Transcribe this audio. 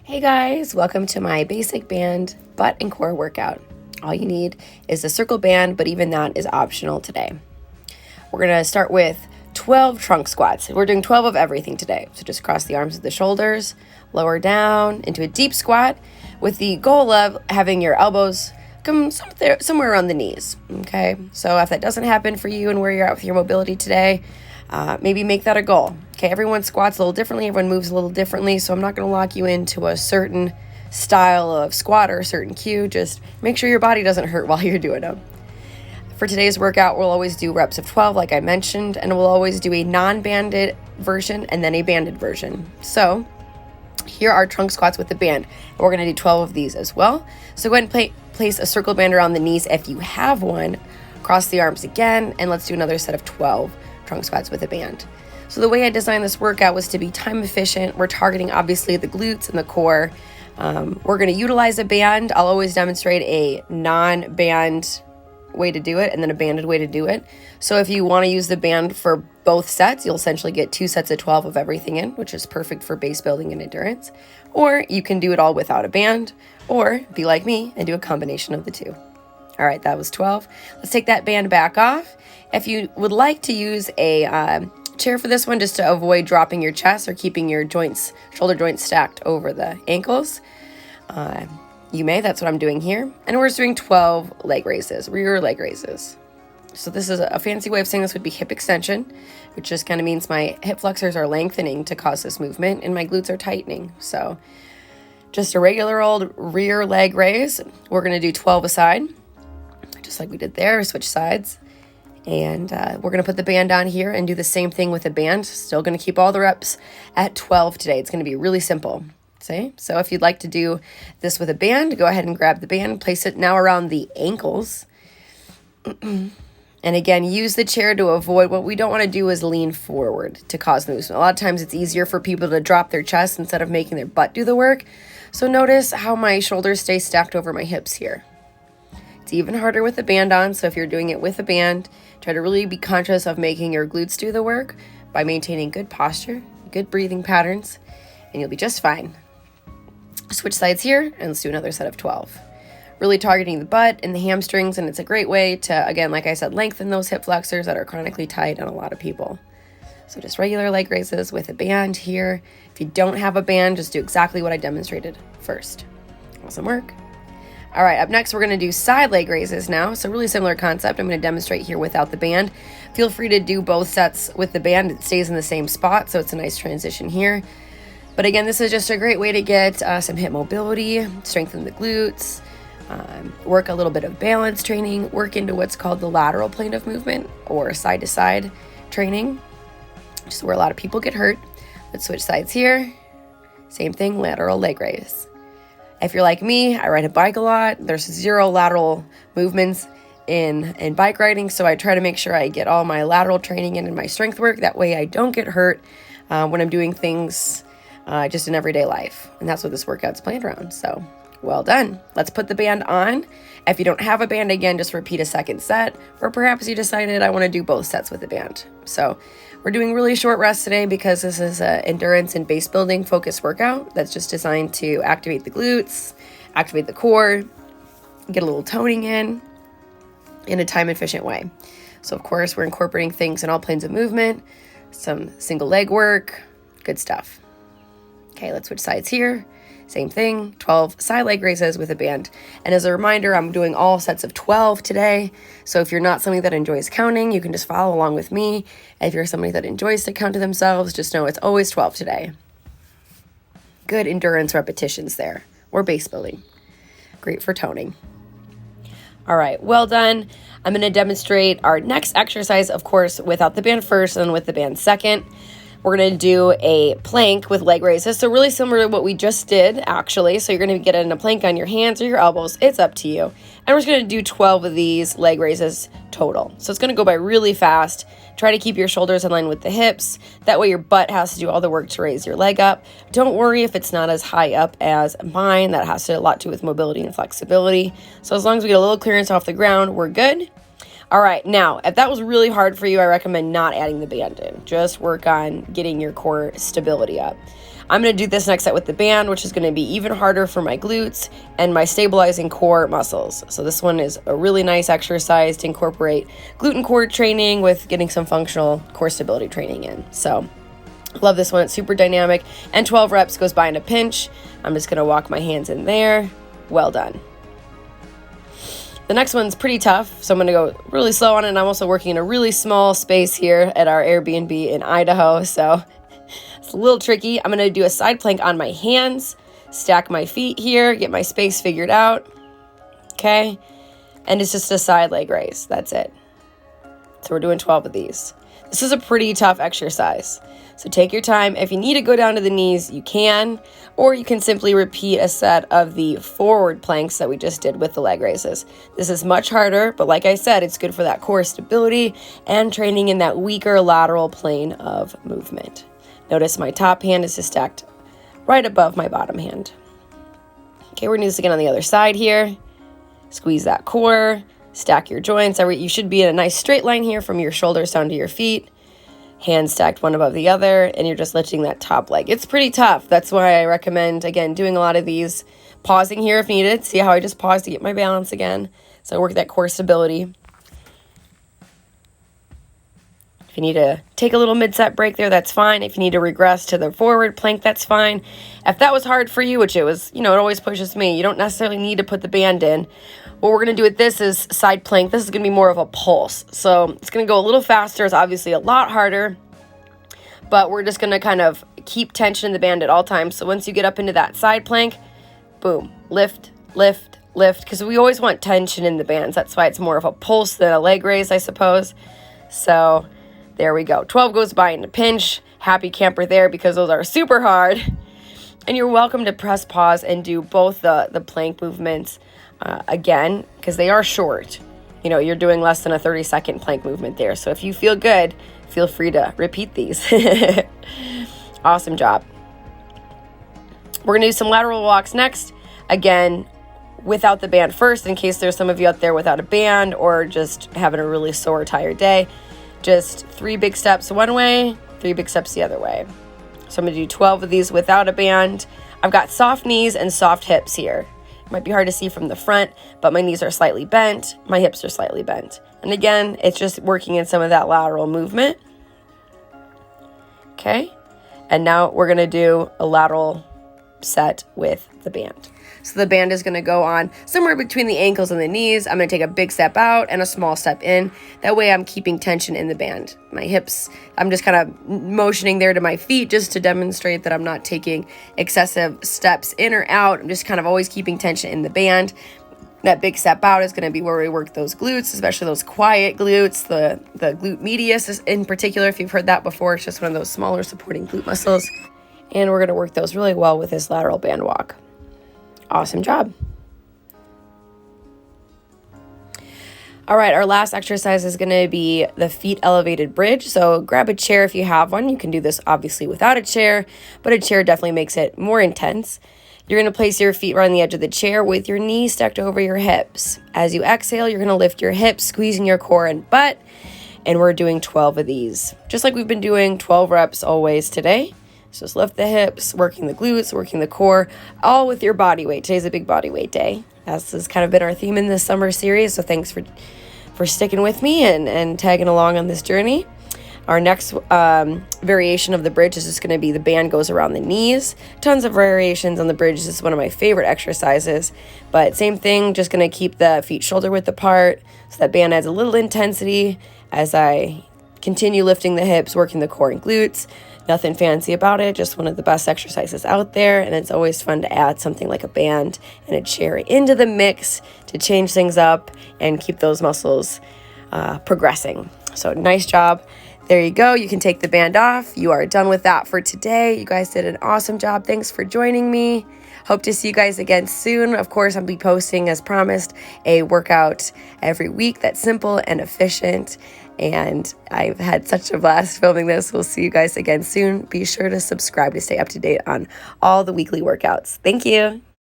Hey guys, welcome to my basic band butt and core workout. All you need is a circle band, but even that is optional today. We're going to start with 12 trunk squats. We're doing 12 of everything today. So just cross the arms with the shoulders, lower down into a deep squat with the goal of having your elbows come somewhere around the knees. Okay, so if that doesn't happen for you and where you're at with your mobility today, maybe make that a goal. Okay, everyone squats a little differently, everyone moves a little differently, so I'm not going to lock you into a certain style of squat or a certain cue. Just make sure your body doesn't hurt while you're doing them. For today's workout, we'll always do reps of 12, like I mentioned, and we'll always do a non-banded version and then a banded version. So here are trunk squats with the band. We're going to do 12 of these as well. So go ahead and place a circle band around the knees if you have one. Cross the arms again, and let's do another set of 12 trunk squats with a band. So the way I designed this workout was to be time efficient. We're targeting obviously the glutes and the core. We're going to utilize a band. I'll always demonstrate a non-band way to do it and then a banded way to do it. So if you want to use the band for both sets, you'll essentially get 2 sets of 12 of everything in, which is perfect for base building and endurance. Or you can do it all without a band, or be like me and do a combination of the two. All right, that was 12. Let's take that band back off. If you would like to use a chair for this one, just to avoid dropping your chest or keeping your joints, shoulder joints stacked over the ankles, you may. That's what I'm doing here. And we're just doing 12 leg raises, rear leg raises. So this is a fancy way of saying this would be hip extension, which just kind of means my hip flexors are lengthening to cause this movement and my glutes are tightening. So just a regular old rear leg raise. We're going to do 12 aside, just like we did there. Switch sides. And we're going to put the band on here and do the same thing with the band. Still going to keep all the reps at 12 today. It's going to be really simple. See? So if you'd like to do this with a band, go ahead and grab the band, place it now around the ankles. And again, use the chair to avoid. What we don't want to do is lean forward to cause movement. A lot of times it's easier for people to drop their chest instead of making their butt do the work. So notice how my shoulders stay stacked over my hips here. It's even harder with the band on, so if you're doing it with a band, try to really be conscious of making your glutes do the work by maintaining good posture, good breathing patterns, and you'll be just fine. Switch sides here, and let's do another set of 12. Really targeting the butt and the hamstrings, and it's a great way to, again, like I said, lengthen those hip flexors that are chronically tight on a lot of people. So just regular leg raises with a band here. If you don't have a band, just do exactly what I demonstrated first. Awesome work. All right, up next, we're going to do side leg raises now. So really similar concept. I'm going to demonstrate here without the band. Feel free to do both sets with the band. It stays in the same spot, so it's a nice transition here. But again, this is just a great way to get some hip mobility, strengthen the glutes, work a little bit of balance training, work into what's called the lateral plane of movement or side-to-side training, which is where a lot of people get hurt. Let's switch sides here. Same thing, lateral leg raise. If you're like me, I ride a bike a lot. There's 0 lateral movements in bike riding, so I try to make sure I get all my lateral training in and my strength work. That way I don't get hurt when I'm doing things just in everyday life. And that's what this workout's planned around. So well done. Let's put the band on. If you don't have a band, again, just repeat a second set, or perhaps you decided I want to do both sets with the band. So we're doing really short rests today because this is an endurance and base building focused workout that's just designed to activate the glutes, activate the core, get a little toning in a time efficient way. So of course, we're incorporating things in all planes of movement, some single leg work, good stuff. Okay, let's switch sides here. Same thing, 12 side leg raises with a band. And as a reminder, I'm doing all sets of 12 today. So if you're not somebody that enjoys counting, you can just follow along with me. If you're somebody that enjoys to count to themselves, just know it's always 12 today. Good endurance repetitions there, or base building. Great for toning. All right, well done. I'm going to demonstrate our next exercise, of course, without the band first and with the band second. We're going to do a plank with leg raises. So really similar to what we just did, actually. So you're going to get in a plank on your hands or your elbows. It's up to you. And we're just going to do 12 of these leg raises total. So it's going to go by really fast. Try to keep your shoulders in line with the hips. That way your butt has to do all the work to raise your leg up. Don't worry if it's not as high up as mine. That has to do a lot to do with mobility and flexibility. So as long as we get a little clearance off the ground, we're good. All right, now, if that was really hard for you, I recommend not adding the band in. Just work on getting your core stability up. I'm going to do this next set with the band, which is going to be even harder for my glutes and my stabilizing core muscles. So this one is a really nice exercise to incorporate glute and core training with getting some functional core stability training in. So love this one. It's super dynamic, and 12 reps goes by in a pinch. I'm just going to walk my hands in there. Well done. The next one's pretty tough, so I'm going to go really slow on it. And I'm also working in a really small space here at our Airbnb in Idaho, so it's a little tricky. I'm going to do a side plank on my hands, stack my feet here, get my space figured out, okay? And it's just a side leg raise. That's it. So we're doing 12 of these. This is a pretty tough exercise, so take your time. If you need to go down to the knees, you can, or you can simply repeat a set of the forward planks that we just did with the leg raises. This is much harder, but like I said, it's good for that core stability and training in that weaker lateral plane of movement. Notice my top hand is just stacked right above my bottom hand. Okay, we're gonna do this again on the other side here. Squeeze that core, stack your joints. You should be in a nice straight line here from your shoulders down to your feet. Hands stacked one above the other, and you're just lifting that top leg. It's pretty tough. That's why I recommend, again, doing a lot of these, pausing here if needed. See how I just paused to get my balance again. So work that core stability. If you need to take a little mid-set break there, that's fine. If you need to regress to the forward plank, that's fine. If that was hard for you, which it was, it always pushes me, you don't necessarily need to put the band in. What we're going to do with this is side plank. This is going to be more of a pulse. So it's going to go a little faster. It's obviously a lot harder, but we're just going to kind of keep tension in the band at all times. So once you get up into that side plank, boom, lift, lift, lift, because we always want tension in the bands. That's why it's more of a pulse than a leg raise, I suppose. So there we go. 12 goes by in a pinch. Happy camper there because those are super hard. And you're welcome to press pause and do both the plank movements again, because they are short. You're doing less than a 30-second plank movement there. So if you feel good, feel free to repeat these. Awesome job. We're going to do some lateral walks next. Again, without the band first, in case there's some of you out there without a band or just having a really sore, tired day. Just 3 big steps one way, 3 big steps the other way. So I'm going to do 12 of these without a band. I've got soft knees and soft hips here. It might be hard to see from the front, but my knees are slightly bent. My hips are slightly bent. And again, it's just working in some of that lateral movement. Okay. And now we're going to do a lateral set with the band. So the band is going to go on somewhere between the ankles and the knees. I'm going to take a big step out and a small step in. That way I'm keeping tension in the band. My hips, I'm just kind of motioning there to my feet just to demonstrate that I'm not taking excessive steps in or out. I'm just kind of always keeping tension in the band. That big step out is going to be where we work those glutes, especially those quiet glutes, the glute medius in particular. If you've heard that before, it's just one of those smaller supporting glute muscles. And we're going to work those really well with this lateral band walk. Awesome job. All right, our last exercise is going to be the feet elevated bridge. So grab a chair if you have one. You can do this obviously without a chair, but a chair definitely makes it more intense. You're going to place your feet right on the edge of the chair with your knees stacked over your hips. As you exhale, you're going to lift your hips, squeezing your core and butt, and we're doing 12 of these. Just like we've been doing 12 reps always today. So just lift the hips, working the glutes, working the core, all with your body weight. Today's a big body weight day. This has kind of been our theme in this summer series, so thanks for sticking with me and tagging along on this journey. Our next variation of the bridge is just going to be the band goes around the knees. Tons of variations on the bridge. This is one of my favorite exercises. But same thing, just going to keep the feet shoulder width apart so that band adds a little intensity as I continue lifting the hips, working the core and glutes. Nothing fancy about it, just one of the best exercises out there, and it's always fun to add something like a band and a chair into the mix to change things up and keep those muscles progressing. So nice job. There you go. You can take the band off. You are done with that for today. You guys did an awesome job. Thanks for joining me. Hope to see you guys again soon. Of course, I'll be posting, as promised, a workout every week that's simple and efficient. And I've had such a blast filming this. We'll see you guys again soon. Be sure to subscribe to stay up to date on all the weekly workouts. Thank you.